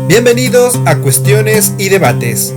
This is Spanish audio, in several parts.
Bienvenidos a Cuestiones y Debates.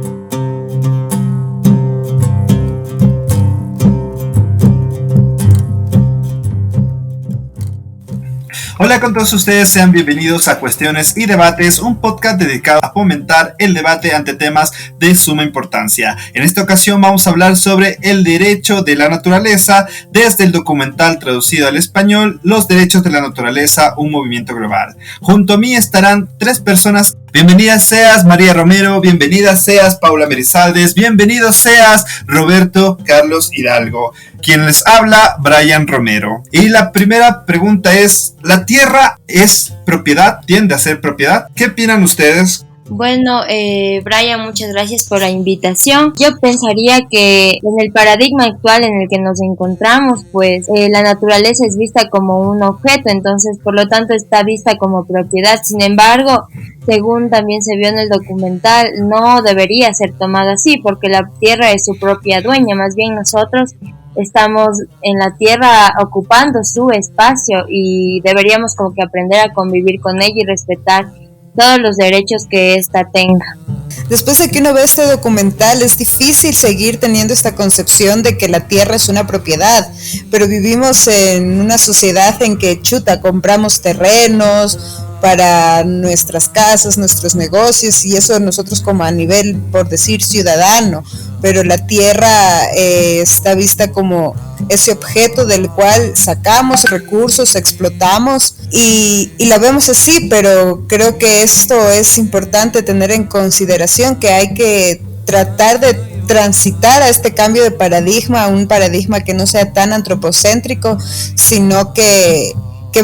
Hola con todos ustedes, sean bienvenidos a Cuestiones y Debates, un podcast dedicado a fomentar el debate ante temas de suma importancia. En esta ocasión vamos a hablar sobre el derecho de la naturaleza desde el documental traducido al español Los derechos de la naturaleza, un movimiento global. Junto a mí estarán tres personas. Bienvenida seas María Romero, bienvenida seas Paula Merizaldes, bienvenido seas Roberto Carlos Hidalgo. Quien les habla, Brian Romero. Y la primera pregunta es, ¿la tierra es propiedad? ¿Tiende a ser propiedad? ¿Qué opinan ustedes? Bueno, Brian, muchas gracias por la invitación. Yo pensaría que en el paradigma actual en el que nos encontramos, pues la naturaleza es vista como un objeto, entonces por lo tanto está vista como propiedad. Sin embargo, según también se vio en el documental, no debería ser tomada así, porque la tierra es su propia dueña, más bien nosotros estamos en la tierra ocupando su espacio y deberíamos como que aprender a convivir con ella y respetar todos los derechos que ésta tenga. Después de que uno ve este documental, es difícil seguir teniendo esta concepción de que la tierra es una propiedad, pero vivimos en una sociedad en que compramos terrenos para nuestras casas, nuestros negocios, y eso nosotros como a nivel, por decir, ciudadano, pero la tierra está vista como ese objeto del cual sacamos recursos, explotamos y la vemos así, pero creo que esto es importante tener en consideración, que hay que tratar de transitar a este cambio de paradigma, a un paradigma que no sea tan antropocéntrico, sino que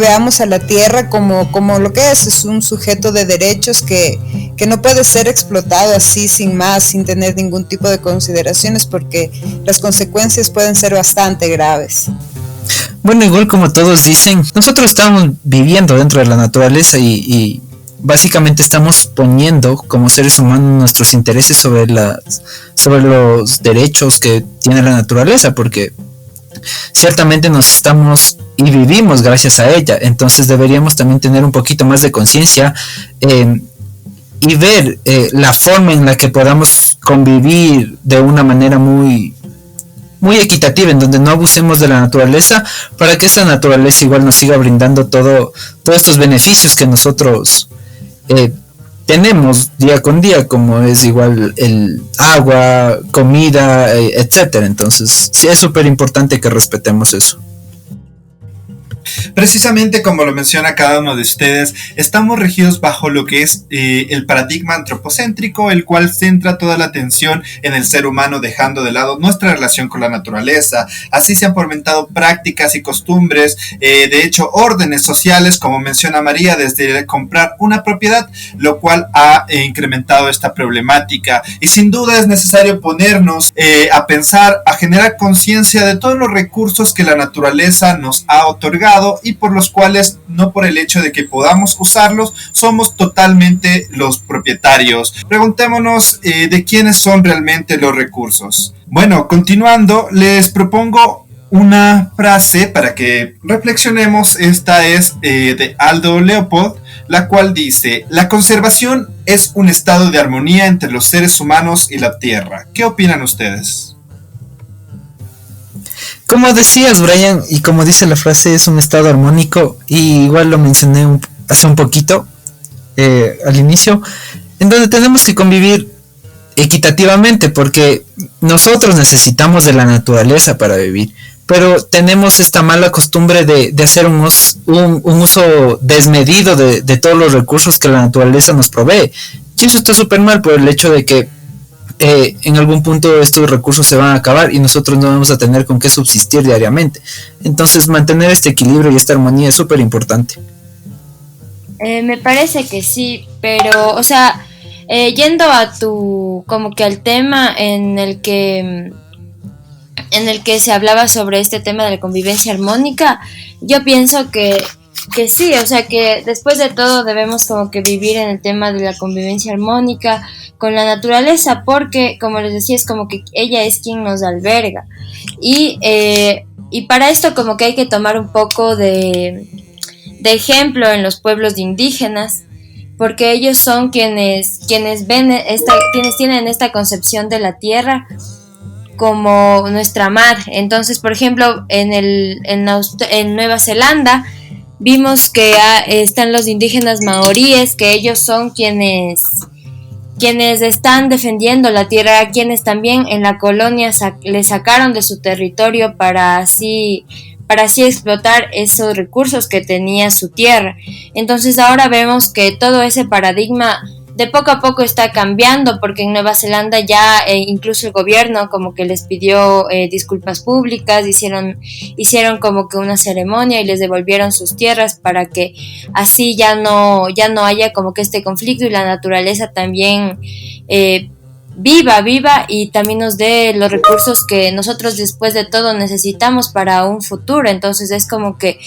veamos a la tierra como lo que es un sujeto de derechos que no puede ser explotado así sin más, sin tener ningún tipo de consideraciones, porque las consecuencias pueden ser bastante graves. Bueno, igual como todos dicen, nosotros estamos viviendo dentro de la naturaleza y básicamente estamos poniendo como seres humanos nuestros intereses sobre los derechos que tiene la naturaleza, porque ciertamente nos estamos y vivimos gracias a ella, entonces deberíamos también tener un poquito más de conciencia y ver la forma en la que podamos convivir de una manera muy equitativa, en donde no abusemos de la naturaleza, para que esta naturaleza igual nos siga brindando todos estos beneficios que nosotros tenemos día con día, como es igual el agua, comida, etcétera. Entonces sí es súper importante que respetemos eso. Precisamente como lo menciona cada uno de ustedes, estamos regidos bajo lo que es el paradigma antropocéntrico, el cual centra toda la atención en el ser humano, dejando de lado nuestra relación con la naturaleza. Así se han fomentado prácticas y costumbres, de hecho órdenes sociales, como menciona María, desde comprar una propiedad, lo cual ha incrementado esta problemática. Y sin duda es necesario ponernos a pensar, a generar conciencia de todos los recursos que la naturaleza nos ha otorgado, y por los cuales, no por el hecho de que podamos usarlos, somos totalmente los propietarios. Preguntémonos de quiénes son realmente los recursos. Bueno, continuando, les propongo una frase para que reflexionemos. Esta es de Aldo Leopold, la cual dice: la conservación es un estado de armonía entre los seres humanos y la tierra. ¿Qué opinan ustedes? Como decías, Brian, y como dice la frase, es un estado armónico, y igual lo mencioné hace un poquito al inicio, en donde tenemos que convivir equitativamente, porque nosotros necesitamos de la naturaleza para vivir, pero tenemos esta mala costumbre de hacer un uso desmedido de todos los recursos que la naturaleza nos provee, y eso está súper mal por el hecho de que en algún punto estos recursos se van a acabar y nosotros no vamos a tener con qué subsistir diariamente. Entonces mantener este equilibrio y esta armonía es súper importante. Me parece que sí, pero o sea, yendo a como que al tema en el que se hablaba sobre este tema de la convivencia armónica, yo pienso que sí, o sea que después de todo debemos como que vivir en el tema de la convivencia armónica con la naturaleza, porque como les decía, es como que ella es quien nos alberga y para esto como que hay que tomar un poco de ejemplo en los pueblos indígenas, porque ellos son quienes ven quienes tienen esta concepción de la tierra como nuestra madre. Entonces, por ejemplo, en Nueva Zelanda vimos que están los indígenas maoríes, que ellos son quienes están defendiendo la tierra, quienes también en la colonia le sacaron de su territorio para así explotar esos recursos que tenía su tierra. Entonces ahora vemos que todo ese paradigma de poco a poco está cambiando, porque en Nueva Zelanda ya incluso el gobierno como que les pidió disculpas públicas, hicieron como que una ceremonia y les devolvieron sus tierras para que así ya no haya como que este conflicto y la naturaleza también viva y también nos dé los recursos que nosotros después de todo necesitamos para un futuro. Entonces es como que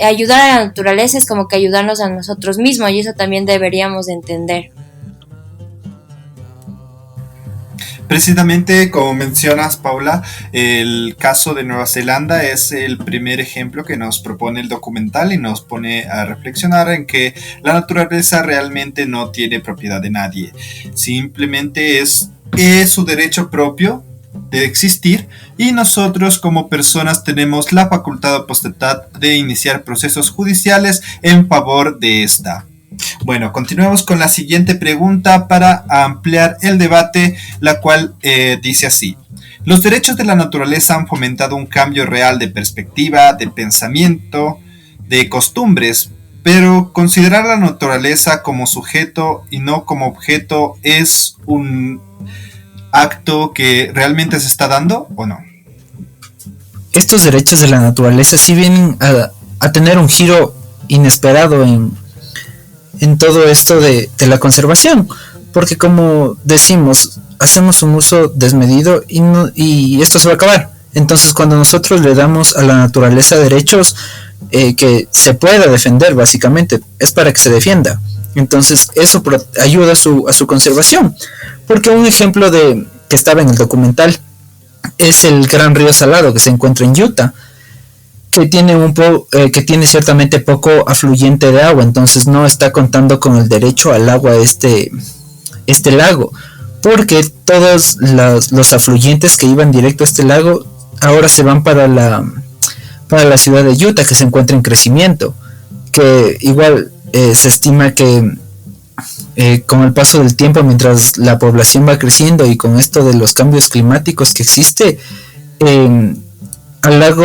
ayudar a la naturaleza es como que ayudarnos a nosotros mismos, y eso también deberíamos entender. Precisamente como mencionas, Paula, el caso de Nueva Zelanda es el primer ejemplo que nos propone el documental y nos pone a reflexionar en que la naturaleza realmente no tiene propiedad de nadie. Simplemente es su derecho propio de existir, y nosotros como personas tenemos la facultad o potestad de iniciar procesos judiciales en favor de esta. Bueno, continuemos con la siguiente pregunta para ampliar el debate, la cual dice así: los derechos de la naturaleza han fomentado un cambio real de perspectiva, de pensamiento, de costumbres, pero considerar la naturaleza como sujeto y no como objeto es un acto que realmente se está dando, ¿o no? Estos derechos de la naturaleza sí vienen a tener un giro inesperado en todo esto de la conservación, porque como decimos, hacemos un uso desmedido y esto se va a acabar. Entonces, cuando nosotros le damos a la naturaleza derechos que se pueda defender, básicamente es para que se defienda. Entonces eso ayuda a su conservación, porque un ejemplo que estaba en el documental es el gran río Salado que se encuentra en Utah, que tiene ciertamente poco afluente de agua. Entonces no está contando con el derecho al agua este lago, porque todos los afluentes que iban directo a este lago ahora se van para la ciudad de Utah, que se encuentra en crecimiento, que igual se estima que con el paso del tiempo, mientras la población va creciendo y con esto de los cambios climáticos que existe, al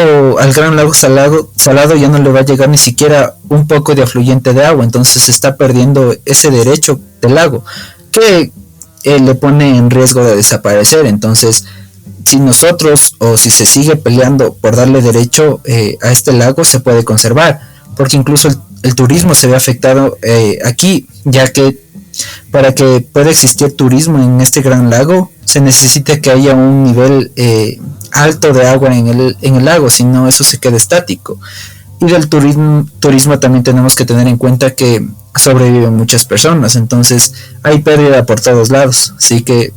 gran lago salado ya no le va a llegar ni siquiera un poco de afluyente de agua. Entonces se está perdiendo ese derecho del lago, que le pone en riesgo de desaparecer. Entonces, si nosotros o si se sigue peleando por darle derecho a este lago, se puede conservar, porque incluso el turismo se ve afectado aquí, ya que para que pueda existir turismo en este gran lago se necesita que haya un nivel alto de agua en el lago, si no eso se queda estático. Y del turismo también tenemos que tener en cuenta que sobreviven muchas personas, entonces hay pérdida por todos lados, así que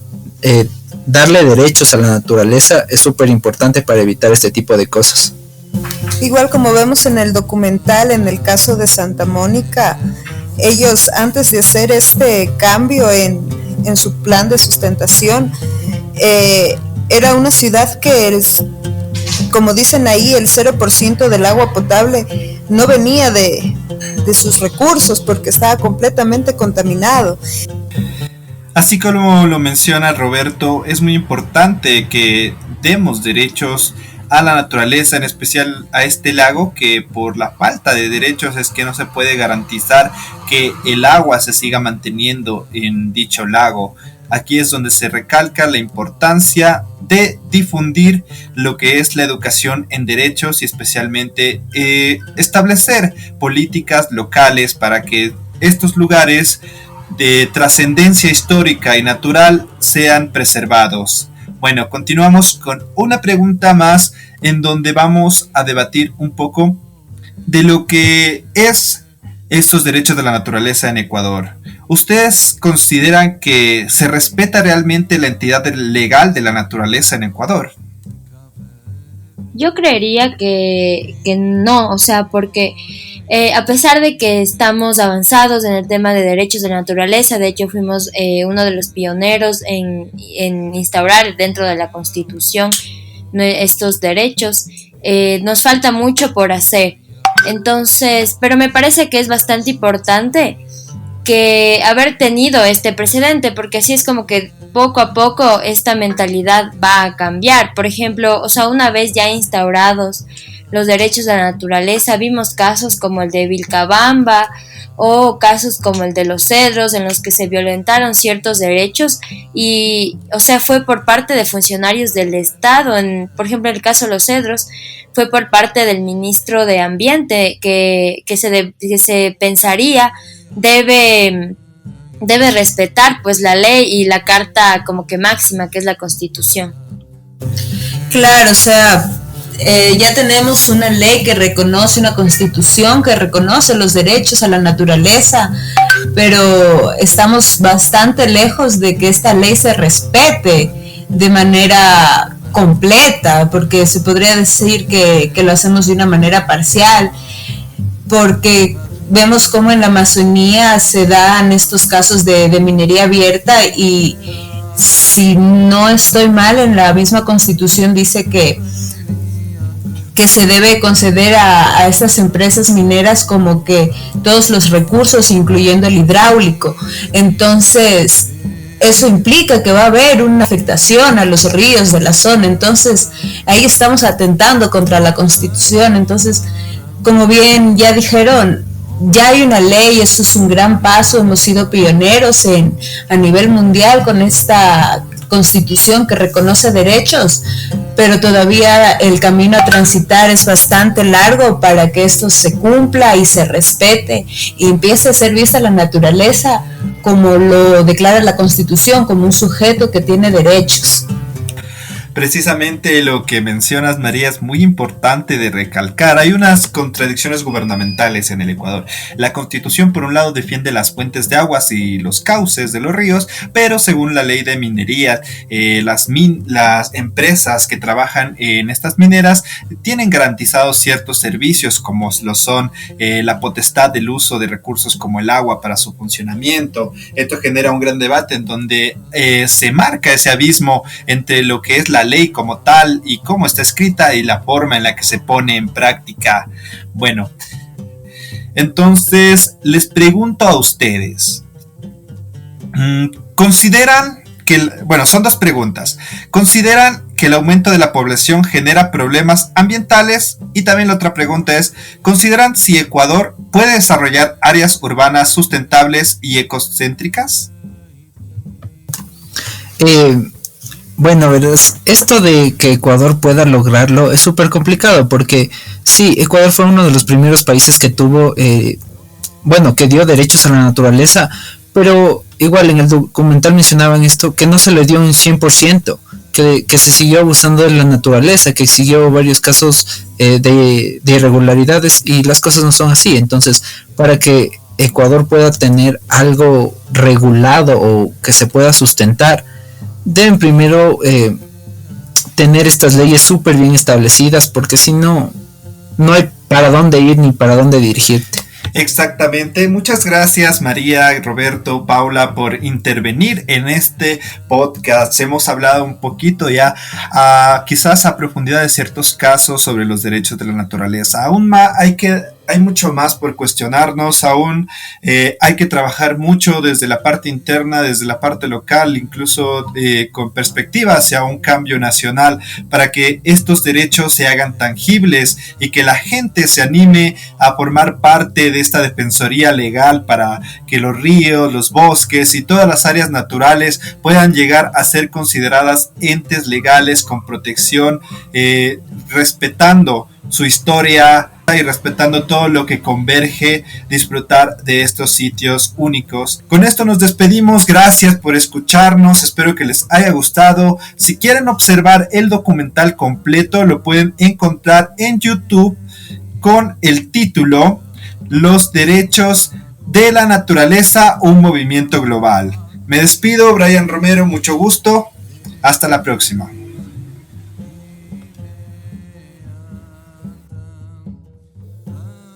darle derechos a la naturaleza es súper importante para evitar este tipo de cosas. Igual como vemos en el documental, en el caso de Santa Mónica, ellos antes de hacer este cambio en su plan de sustentación, era una ciudad que, como dicen ahí, el 0% del agua potable no venía de sus recursos, porque estaba completamente contaminado. Así como lo menciona Roberto, es muy importante que demos derechos a la naturaleza, en especial a este lago, que por la falta de derechos es que no se puede garantizar que el agua se siga manteniendo en dicho lago. Aquí es donde se recalca la importancia de difundir lo que es la educación en derechos y especialmente establecer políticas locales para que estos lugares de trascendencia histórica y natural sean preservados. Bueno, continuamos con una pregunta más en donde vamos a debatir un poco de lo que es estos derechos de la naturaleza en Ecuador. ¿Ustedes consideran que se respeta realmente la entidad legal de la naturaleza en Ecuador? Yo creería que no, o sea, porque A pesar de que estamos avanzados en el tema de derechos de la naturaleza, de hecho fuimos uno de los pioneros en instaurar dentro de la Constitución estos derechos, nos falta mucho por hacer. Entonces, pero me parece que es bastante importante que haber tenido este precedente, porque así es como que poco a poco esta mentalidad va a cambiar. Por ejemplo, o sea, una vez ya instaurados los derechos de la naturaleza, vimos casos como el de Vilcabamba o casos como el de Los Cedros, en los que se violentaron ciertos derechos y, o sea, fue por parte de funcionarios del Estado. Por ejemplo, en el caso de Los Cedros, fue por parte del ministro de Ambiente, que se pensaría debe respetar pues la ley y la carta como que máxima, que es la Constitución. Claro, o sea, ya tenemos una ley que reconoce, una constitución que reconoce los derechos a la naturaleza, pero estamos bastante lejos de que esta ley se respete de manera completa, porque se podría decir que lo hacemos de una manera parcial, porque vemos cómo en la Amazonía se dan estos casos de minería abierta y, si no estoy mal, en la misma Constitución dice que se debe conceder a estas empresas mineras como que todos los recursos, incluyendo el hidráulico. Entonces, eso implica que va a haber una afectación a los ríos de la zona. Entonces, ahí estamos atentando contra la Constitución. Entonces, como bien ya dijeron, ya hay una ley, esto es un gran paso, hemos sido pioneros a nivel mundial con esta Constitución que reconoce derechos, pero todavía el camino a transitar es bastante largo para que esto se cumpla y se respete y empiece a ser vista la naturaleza como lo declara la Constitución, como un sujeto que tiene derechos. Precisamente lo que mencionas, María, es muy importante de recalcar. Hay unas contradicciones gubernamentales en el Ecuador. La Constitución, por un lado, defiende las fuentes de aguas y los cauces de los ríos, pero según la ley de minería, las empresas que trabajan en estas mineras tienen garantizados ciertos servicios, como lo son la potestad del uso de recursos como el agua para su funcionamiento. Esto genera un gran debate en donde se marca ese abismo entre lo que es la ley como tal y cómo está escrita y la forma en la que se pone en práctica. Bueno, entonces les pregunto a ustedes, ¿consideran que, bueno, son dos preguntas, ¿consideran que el aumento de la población genera problemas ambientales? Y también la otra pregunta es, ¿consideran si Ecuador puede desarrollar áreas urbanas sustentables y ecocéntricas? Bueno, verás, esto de que Ecuador pueda lograrlo es súper complicado porque sí, Ecuador fue uno de los primeros países que tuvo, que dio derechos a la naturaleza, pero igual en el documental mencionaban esto, que no se le dio un 100%, que se siguió abusando de la naturaleza, que siguió varios casos de irregularidades y las cosas no son así. Entonces, para que Ecuador pueda tener algo regulado o que se pueda sustentar, deben primero tener estas leyes súper bien establecidas, porque si no, no hay para dónde ir ni para dónde dirigirte. Exactamente, muchas gracias María, Roberto, Paula por intervenir en este podcast. Hemos hablado un poquito ya, quizás a profundidad de ciertos casos sobre los derechos de la naturaleza. Aún más hay mucho más por cuestionarnos, aún hay que trabajar mucho desde la parte interna, desde la parte local, incluso con perspectiva hacia un cambio nacional, para que estos derechos se hagan tangibles y que la gente se anime a formar parte de esta defensoría legal para que los ríos, los bosques y todas las áreas naturales puedan llegar a ser consideradas entes legales con protección, respetando su historia y respetando todo lo que converge, disfrutar de estos sitios únicos. Con esto nos despedimos, gracias por escucharnos, espero que les haya gustado. Si quieren observar el documental completo, lo pueden encontrar en YouTube con el título Los derechos de la naturaleza, un movimiento global. Me despido, Brian Romero, mucho gusto, hasta la próxima.